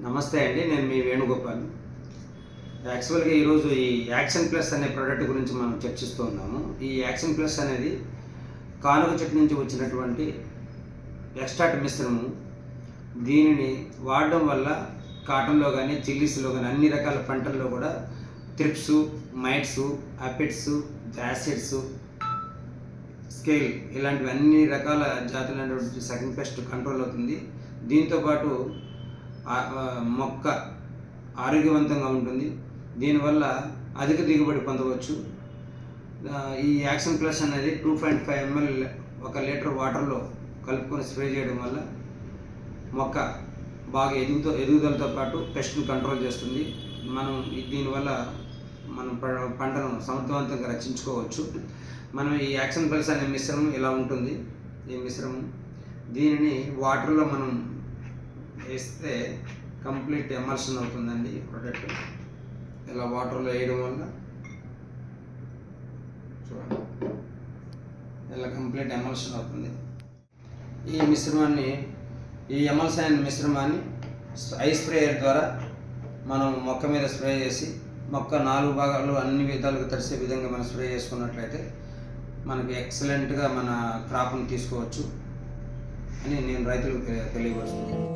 నమస్తే అండి. నేను మీ వేణుగోపాల్. యాక్చువల్‌గా ఈరోజు ఈ యాక్షన్ ప్లస్ అనే ప్రోడక్ట్ గురించి మనం చర్చిస్తూ ఉన్నాము. ఈ యాక్షన్ ప్లస్ అనేది కానుగ చెట్టు నుంచి వచ్చినటువంటి ఎక్స్ట్రాక్ట్ మిశ్రమం. దీనిని వాడడం వల్ల కాటన్‌లో కానీ, చిల్లీస్‌లో కానీ అన్ని రకాల పంటల్లో కూడా thrips, mites, aphids, acids, scale ఇలాంటివి అన్ని రకాల జాతులైనటువంటి సగం పెస్ట్ కంట్రోల్ అవుతుంది. దీంతోపాటు మొక్క ఆరోగ్యవంతంగా ఉంటుంది. దీనివల్ల అధిక దిగుబడి పొందవచ్చు. ఈ యాక్షన్ ప్లస్ అనేది 2.5 ml 1 లీటర్ వాటర్లో కలుపుకొని స్ప్రే చేయడం వల్ల మొక్క బాగా ఎదుగుదలతో పాటు పెస్ట్ని కంట్రోల్ చేస్తుంది. మనం దీనివల్ల మనం పంటను సమర్థవంతంగా రక్షించుకోవచ్చు. మనం ఈ యాక్షన్ ప్లస్ అనే మిశ్రమం ఇలా ఉంటుంది. ఈ మిశ్రమం దీనిని వాటర్లో మనం వేస్తే కంప్లీట్ ఎమర్షన్ అవుతుందండి. ఈ ప్రోడక్ట్ ఇలా వాటర్లో వేయడం వల్ల చూడండి ఇలా కంప్లీట్ ఎమర్షన్ అవుతుంది. ఈ ఎమల్షన్ అయిన మిశ్రమాన్ని ఐ స్ప్రేయర్ ద్వారా మనం మొక్క మీద స్ప్రే చేసి మొక్క 4 భాగాలు అన్ని విధాలుగా తడిసే విధంగా మనం స్ప్రే చేసుకున్నట్లయితే మనకి ఎక్సలెంట్గా మన క్రాప్ని తీసుకోవచ్చు అని నేను రైతులకు తెలియపరుస్తున్నాను.